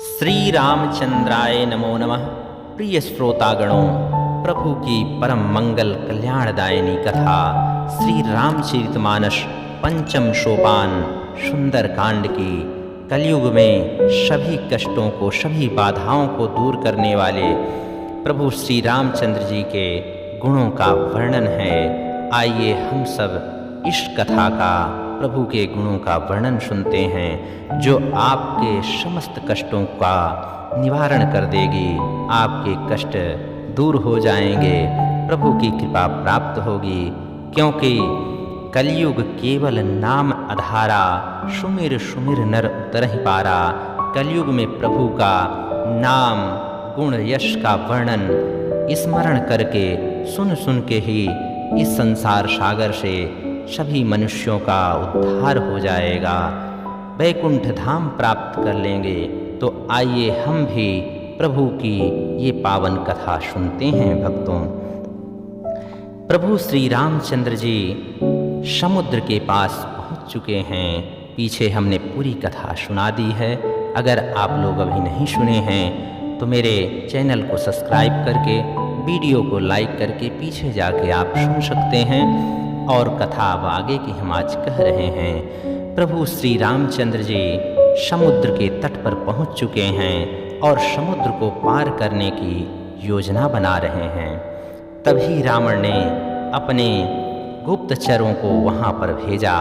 श्री रामचंद्राय नमो नमः। प्रिय श्रोतागणों, प्रभु की परम मंगल कल्याणदायिनी कथा श्री रामचरितमानस पंचम सोपान सुंदर कांड की कलयुग में सभी कष्टों को, सभी बाधाओं को दूर करने वाले प्रभु श्री रामचंद्र जी के गुणों का वर्णन है। आइए हम सब इस कथा का, प्रभु के गुणों का वर्णन सुनते हैं, जो आपके समस्त कष्टों का निवारण कर देगी। आपके कष्ट दूर हो जाएंगे, प्रभु की कृपा प्राप्त होगी। क्योंकि कलयुग केवल नाम आधारा, सुमिर सुमिर नर उतरहि पारा। कलयुग में प्रभु का नाम, गुण, यश का वर्णन स्मरण करके, सुन सुन के ही इस संसार सागर से सभी मनुष्यों का उद्धार हो जाएगा, वैकुंठ धाम प्राप्त कर लेंगे। तो आइए हम भी प्रभु की ये पावन कथा सुनते हैं। भक्तों, प्रभु श्री रामचंद्र जी समुद्र के पास पहुंच चुके हैं। पीछे हमने पूरी कथा सुना दी है। अगर आप लोग अभी नहीं सुने हैं तो मेरे चैनल को सब्सक्राइब करके, वीडियो को लाइक करके पीछे जाके आप सुन सकते हैं। और कथा अब आगे की हम आज कह रहे हैं। प्रभु श्री रामचंद्र जी समुद्र के तट पर पहुंच चुके हैं और समुद्र को पार करने की योजना बना रहे हैं। तभी रावण ने अपने गुप्तचरों को वहां पर भेजा।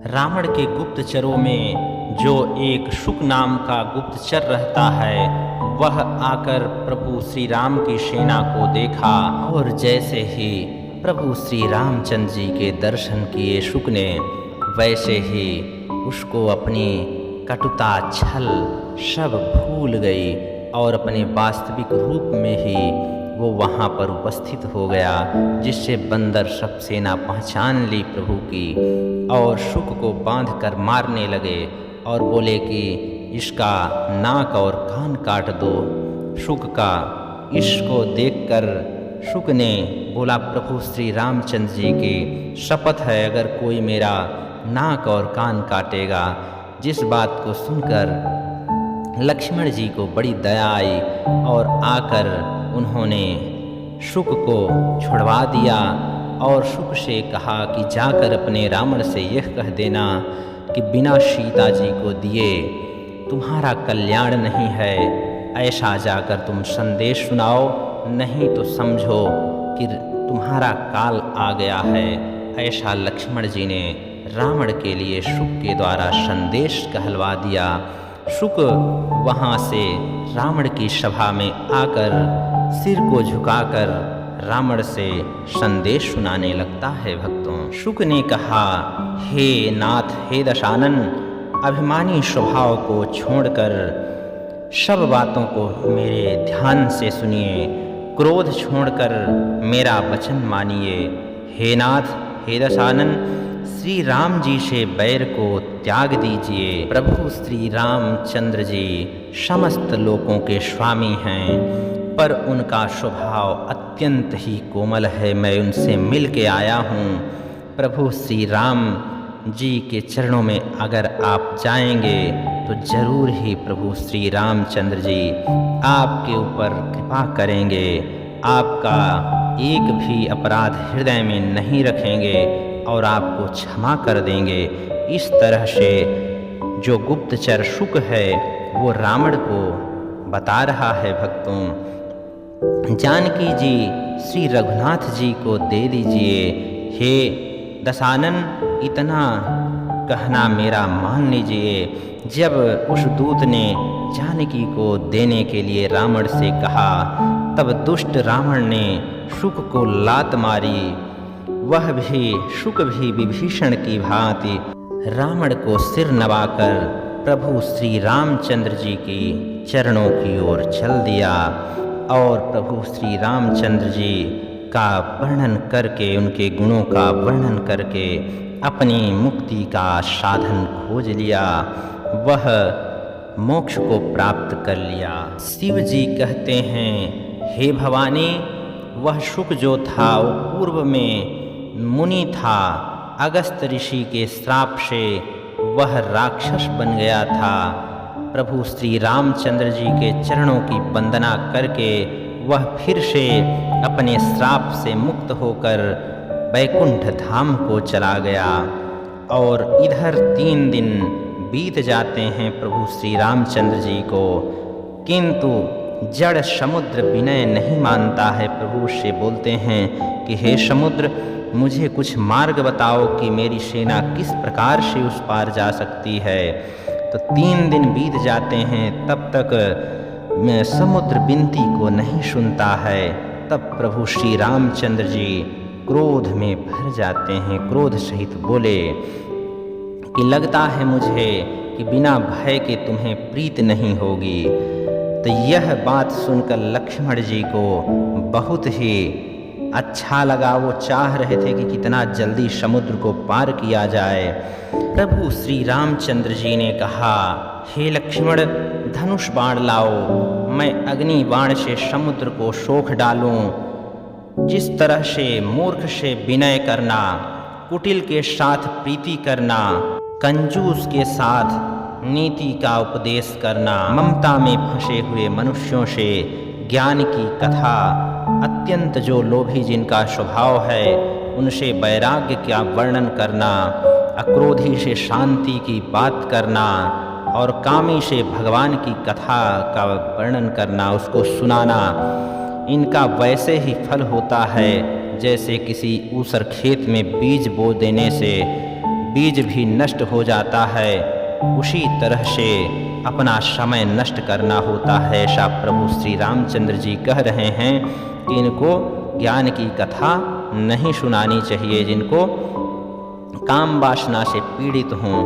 रावण के गुप्तचरों में जो एक शुक नाम का गुप्तचर रहता है, वह आकर प्रभु श्री राम की सेना को देखा और जैसे ही प्रभु श्री रामचंद्र जी के दर्शन किए शुक ने, वैसे ही उसको अपनी कटुता, छल सब भूल गई और अपने वास्तविक रूप में ही वो वहाँ पर उपस्थित हो गया, जिससे बंदर सब सेना पहचान ली प्रभु की और शुक को बांध कर मारने लगे और बोले कि इसका नाक और कान काट दो। शुक का इसको देखकर शुक ने बोला, प्रभु श्री रामचंद्र जी की शपथ है, अगर कोई मेरा नाक और कान काटेगा। जिस बात को सुनकर लक्ष्मण जी को बड़ी दया आई और आकर उन्होंने शुक को छुड़वा दिया और शुक से कहा कि जाकर अपने रावण से यह कह देना कि बिना सीता जी को दिए तुम्हारा कल्याण नहीं है। ऐसा जाकर तुम संदेश सुनाओ, नहीं तो समझो कि तुम्हारा काल आ गया है। ऐसा लक्ष्मण जी ने रावण के लिए शुक के द्वारा संदेश कहलवा दिया। शुक वहाँ से रावण की सभा में आकर सिर को झुकाकर रावण से संदेश सुनाने लगता है। भक्तों, शुक ने कहा, हे नाथ, हे दशानन, अभिमानी स्वभाव को छोड़कर सब बातों को मेरे ध्यान से सुनिए, क्रोध छोड़कर मेरा वचन मानिए। हे नाथ, हे दशानन, श्री राम जी से बैर को त्याग दीजिए। प्रभु श्री रामचंद्र जी समस्त लोकों के स्वामी हैं, पर उनका स्वभाव अत्यंत ही कोमल है। मैं उनसे मिल के आया हूँ। प्रभु श्री राम जी के चरणों में अगर आप जाएंगे तो जरूर ही प्रभु श्री रामचंद्र जी आपके ऊपर कृपा करेंगे, आपका एक भी अपराध हृदय में नहीं रखेंगे और आपको क्षमा कर देंगे। इस तरह से जो गुप्तचर शुक है वो रावण को बता रहा है। भक्तों, जानकी जी श्री रघुनाथ जी को दे दीजिए। हे दशानन, इतना कहना मेरा मान लीजिए। जब उस दूत ने जानकी को देने के लिए रावण से कहा, तब दुष्ट रावण ने शुक को लात मारी। वह भी, शुक भी विभीषण की भांति रावण को सिर नवाकर प्रभु श्री रामचंद्र जी की चरणों की ओर चल दिया और प्रभु श्री रामचंद्र जी का वर्णन करके, उनके गुणों का वर्णन करके अपनी मुक्ति का साधन खोज लिया। वह मोक्ष को प्राप्त कर लिया। शिव जी कहते हैं, हे भवानी, वह शुक जो था वो पूर्व में मुनि था। अगस्त ऋषि के श्राप से वह राक्षस बन गया था प्रभु श्री रामचंद्र जी के चरणों की वंदना करके वह फिर से अपने श्राप से मुक्त होकर वैकुंठ धाम को चला गया। और इधर 3 दिन बीत जाते हैं प्रभु श्री रामचंद्र जी को, किंतु जड़ समुद्र विनय नहीं मानता है। प्रभु से बोलते हैं कि हे समुद्र, मुझे कुछ मार्ग बताओ कि मेरी सेना किस प्रकार से उस पार जा सकती है। तो 3 दिन बीत जाते हैं, तब तक समुद्र विनती को नहीं सुनता है। तब प्रभु श्री रामचंद्र जी क्रोध में भर जाते हैं। क्रोध सहित बोले कि लगता है मुझे कि बिना भय के तुम्हें प्रीत नहीं होगी। तो यह बात सुनकर लक्ष्मण जी को बहुत ही अच्छा लगा। वो चाह रहे थे कि कितना जल्दी समुद्र को पार किया जाए। प्रभु श्री रामचंद्र जी ने कहा, हे लक्ष्मण, धनुष बाण लाओ, मैं अग्नि बाण से समुद्र को सोख डालूं। जिस तरह से मूर्ख से विनय करना, कुटिल के साथ प्रीति करना, कंजूस के साथ नीति का उपदेश करना, ममता में फंसे हुए मनुष्यों से ज्ञान की कथा, अत्यंत जो लोभी जिनका स्वभाव है उनसे वैराग्य का वर्णन करना, अक्रोधी से शांति की बात करना और कामी से भगवान की कथा का वर्णन करना, उसको सुनाना, इनका वैसे ही फल होता है जैसे किसी ऊसर खेत में बीज बो देने से बीज भी नष्ट हो जाता है, उसी तरह से अपना समय नष्ट करना होता है। ऐसा प्रभु श्री रामचंद्र जी कह रहे हैं कि इनको ज्ञान की कथा नहीं सुनानी चाहिए, जिनको काम वासना से पीड़ित हों।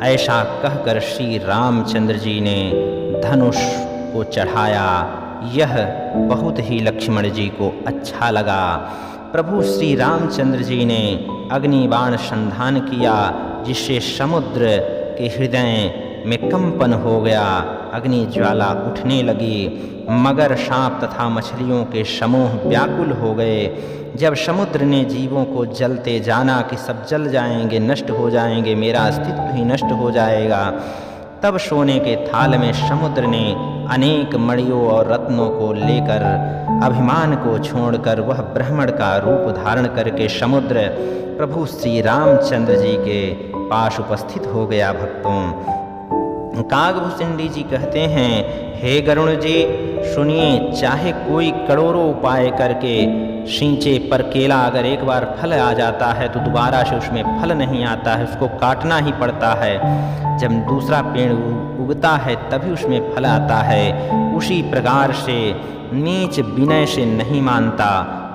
ऐसा कहकर श्री रामचंद्र जी ने धनुष को चढ़ाया। यह बहुत ही लक्ष्मण जी को अच्छा लगा। प्रभु श्री रामचंद्र जी ने अग्निबाण संधान किया, जिससे समुद्र के हृदय में कंपन हो गया, अग्नि ज्वाला उठने लगी। मगर, सांप तथा मछलियों के समूह व्याकुल हो गए। जब समुद्र ने जीवों को जलते जाना कि सब जल जाएंगे, नष्ट हो जाएंगे, मेरा अस्तित्व ही नष्ट हो जाएगा, तब सोने के थाल में समुद्र ने अनेक मणियों और रत्नों को लेकर अभिमान को छोड़कर वह ब्राह्मण का रूप धारण करके समुद्र प्रभु श्री रामचंद्र जी के पास उपस्थित हो गया। भक्तों, कागभूषणी जी कहते हैं, हे गरुण जी सुनिए, चाहे कोई करोड़ों उपाय करके सींचे, पर केला अगर एक बार फल आ जाता है तो दोबारा से उसमें फल नहीं आता है, उसको काटना ही पड़ता है। जब दूसरा पेड़ उगता है तभी उसमें फल आता है। उसी प्रकार से नीच विनय से नहीं मानता,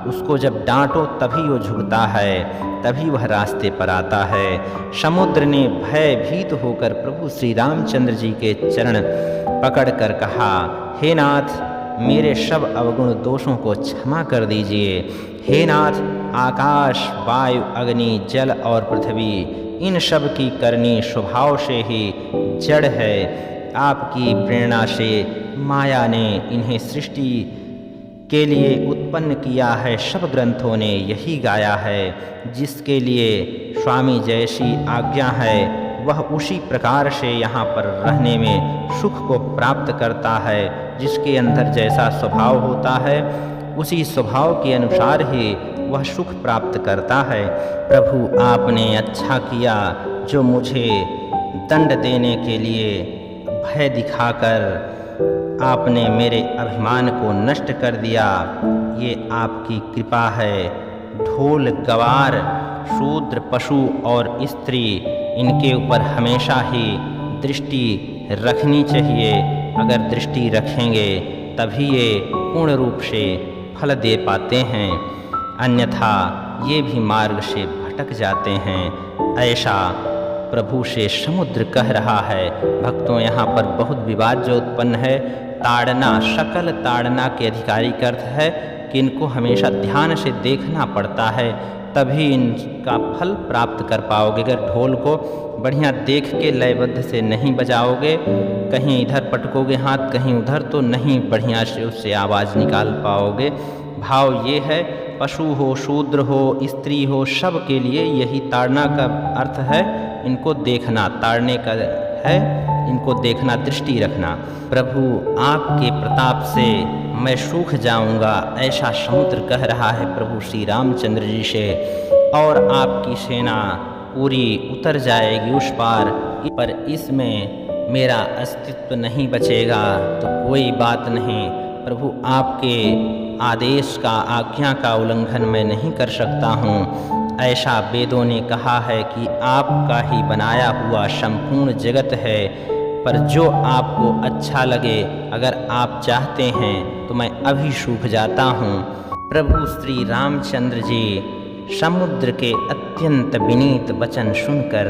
उसको जब डांटो तभी वो झुकता है, तभी वह रास्ते पर आता है। समुद्र ने भयभीत होकर प्रभु श्री रामचंद्र जी के चरण पकड़कर कहा, हे नाथ, मेरे सब अवगुण दोषों को क्षमा कर दीजिए। हे नाथ, आकाश, वायु, अग्नि, जल और पृथ्वी, इन सब की करनी स्वभाव से ही जड़ है। आपकी प्रेरणा से माया ने इन्हें सृष्टि के लिए उत्पन्न किया है। सब ग्रंथों ने यही गाया है। जिसके लिए स्वामी जैसी आज्ञा है वह उसी प्रकार से यहाँ पर रहने में सुख को प्राप्त करता है। जिसके अंदर जैसा स्वभाव होता है उसी स्वभाव के अनुसार ही वह सुख प्राप्त करता है। प्रभु, आपने अच्छा किया जो मुझे दंड देने के लिए भय दिखाकर आपने मेरे अभिमान को नष्ट कर दिया। ये आपकी कृपा है। ढोल, गवार, शूद्र, पशु और स्त्री, इनके ऊपर हमेशा ही दृष्टि रखनी चाहिए। अगर दृष्टि रखेंगे तभी ये पूर्ण रूप से फल दे पाते हैं, अन्यथा ये भी मार्ग से भटक जाते हैं। ऐसा प्रभु से समुद्र कह रहा है। भक्तों, यहाँ पर बहुत विवाद जो उत्पन्न है, ताड़ना, सकल ताड़ना के अधिकारी का अर्थ है कि इनको हमेशा ध्यान से देखना पड़ता है, तभी इनका फल प्राप्त कर पाओगे। अगर ढोल को बढ़िया देख के लयबद्ध से नहीं बजाओगे, कहीं इधर पटकोगे हाथ कहीं उधर, तो नहीं बढ़िया से उससे आवाज़ निकाल पाओगे। भाव ये है, पशु हो, शूद्र हो, स्त्री हो, सब के लिए यही ताड़ना का अर्थ है। इनको देखना ताड़ने का है इनको देखना, दृष्टि रखना। प्रभु आपके प्रताप से मैं सूख जाऊंगा, ऐसा समुद्र कह रहा है प्रभु श्री रामचंद्र जी से। और आपकी सेना पूरी उतर जाएगी उस पार, पर इसमें मेरा अस्तित्व नहीं बचेगा तो कोई बात नहीं। प्रभु आपके आदेश का, आज्ञा का उल्लंघन मैं नहीं कर सकता हूँ। ऐसा वेदों ने कहा है कि आपका ही बनाया हुआ संपूर्ण जगत है, पर जो आपको अच्छा लगे, अगर आप चाहते हैं तो मैं अभी सूख जाता हूँ। प्रभु श्री रामचंद्र जी समुद्र के अत्यंत विनीत वचन सुनकर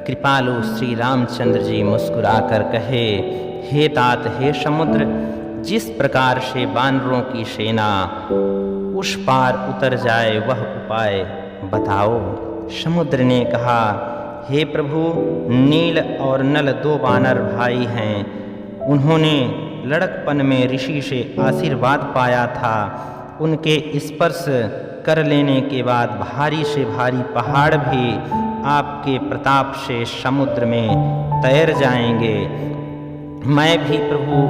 कृपालु श्री रामचंद्र जी मुस्कुराकर कहे, हे तात, हे समुद्र, जिस प्रकार से वानरों की सेना उस पार उतर जाए वह उपाय बताओ। समुद्र ने कहा, हे प्रभु, नील और नल 2 वानर भाई हैं। उन्होंने लड़कपन में ऋषि से आशीर्वाद पाया था। उनके स्पर्श कर लेने के बाद भारी से भारी पहाड़ भी आपके प्रताप से समुद्र में तैर जाएंगे। मैं भी प्रभु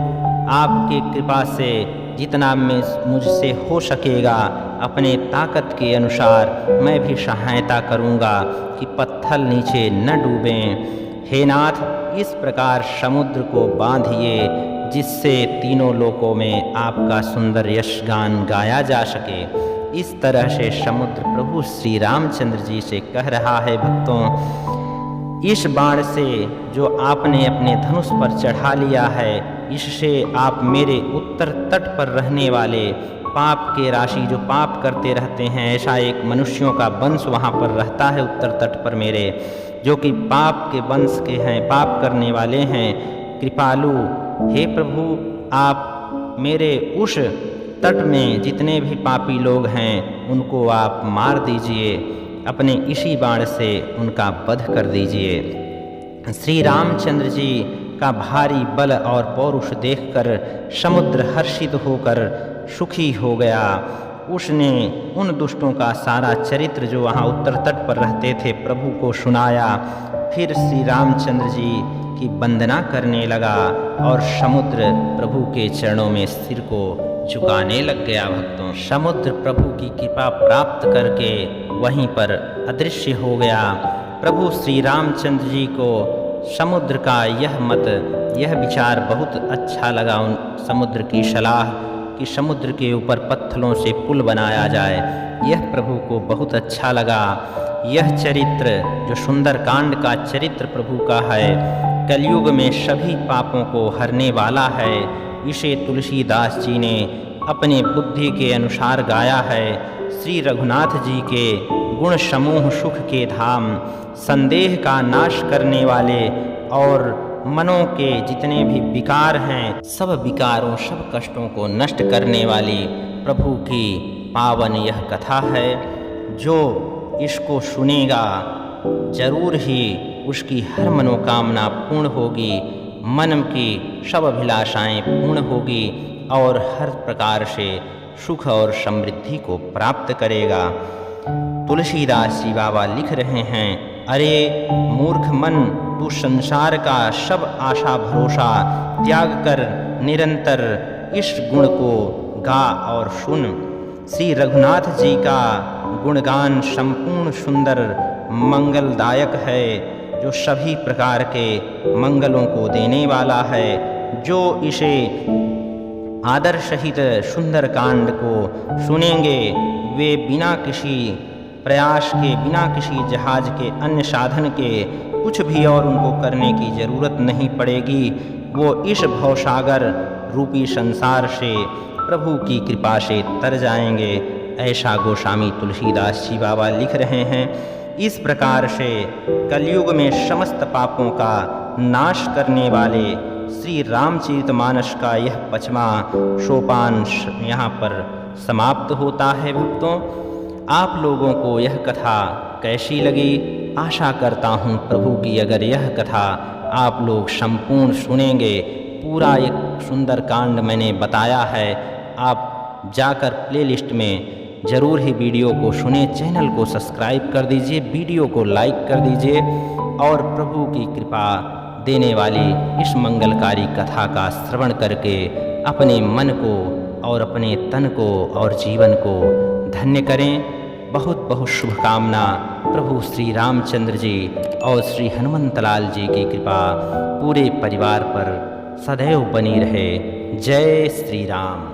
आपके कृपा से जितना मुझसे हो सकेगा, अपने ताकत के अनुसार मैं भी सहायता करूँगा कि पत्थर नीचे न डूबें। हे नाथ, इस प्रकार समुद्र को बांधिए जिससे तीनों लोकों में आपका सुंदर यशगान गाया जा सके। इस तरह से समुद्र प्रभु श्री रामचंद्र जी से कह रहा है, भक्तों, इस बाण से जो आपने अपने धनुष पर चढ़ा लिया है, इससे आप मेरे उत्तर तट पर रहने वाले पाप के राशि, जो पाप करते रहते हैं, ऐसा एक मनुष्यों का वंश वहाँ पर रहता है उत्तर तट पर मेरे, जो कि पाप के वंश के हैं, पाप करने वाले हैं। कृपालु हे प्रभु, आप मेरे उस तट में जितने भी पापी लोग हैं उनको आप मार दीजिए, अपने इसी बाण से उनका वध कर दीजिए। श्री रामचंद्र जी का भारी बल और पौरुष देखकर समुद्र हर्षित होकर सुखी हो गया। उसने उन दुष्टों का सारा चरित्र जो वहाँ उत्तर तट पर रहते थे प्रभु को सुनाया। फिर श्री रामचंद्र जी की वंदना करने लगा और समुद्र प्रभु के चरणों में सिर को झुकाने लग गया। भक्तों, समुद्र प्रभु की कृपा प्राप्त करके वहीं पर अदृश्य हो गया। प्रभु श्री रामचंद्र जी को समुद्र का यह मत, यह विचार बहुत अच्छा लगा। उन समुद्र की सलाह कि समुद्र के ऊपर पत्थरों से पुल बनाया जाए, यह प्रभु को बहुत अच्छा लगा। यह चरित्र जो सुंदर कांड का चरित्र प्रभु का है, कलयुग में सभी पापों को हरने वाला है। इसे तुलसीदास जी ने अपने बुद्धि के अनुसार गाया है। श्री रघुनाथ जी के गुण समूह सुख के धाम, संदेह का नाश करने वाले और मनों के जितने भी विकार हैं, सब विकारों, सब कष्टों को नष्ट करने वाली प्रभु की पावन यह कथा है। जो इसको सुनेगा जरूर ही उसकी हर मनोकामना पूर्ण होगी, मन की सब अभिलाषाएं पूर्ण होगी और हर प्रकार से सुख और समृद्धि को प्राप्त करेगा। तुलसीदास जी बाबा लिख रहे हैं, अरे मूर्ख मन, तू संसार का सब आशा भरोसा त्याग कर निरंतर इस गुण को गा और सुन। श्री रघुनाथ जी का गुणगान संपूर्ण सुंदर मंगलदायक है, जो सभी प्रकार के मंगलों को देने वाला है। जो इसे आदर सहित सुंदर कांड को सुनेंगे, वे बिना किसी प्रयास के, बिना किसी जहाज के, अन्य साधन के कुछ भी और उनको करने की जरूरत नहीं पड़ेगी। वो इस भवसागर रूपी संसार से प्रभु की कृपा से तर जाएंगे, ऐसा गोस्वामी तुलसीदास जी बाबा लिख रहे हैं। इस प्रकार से कलयुग में समस्त पापों का नाश करने वाले श्री रामचरितमानस का यह 5वां सोपान यहाँ पर समाप्त होता है। भक्तों, आप लोगों को यह कथा कैसी लगी? आशा करता हूँ प्रभु की अगर यह कथा आप लोग संपूर्ण सुनेंगे, पूरा एक सुंदर कांड मैंने बताया है, आप जाकर प्लेलिस्ट में ज़रूर ही वीडियो को सुने, चैनल को सब्सक्राइब कर दीजिए, वीडियो को लाइक कर दीजिए और प्रभु की कृपा देने वाली इस मंगलकारी कथा का श्रवण करके अपने मन को और अपने तन को और जीवन को धन्य करें। बहुत बहुत शुभकामना। प्रभु श्री रामचंद्र जी और श्री हनुमंतलाल जी की कृपा पूरे परिवार पर सदैव बनी रहे। जय श्री राम।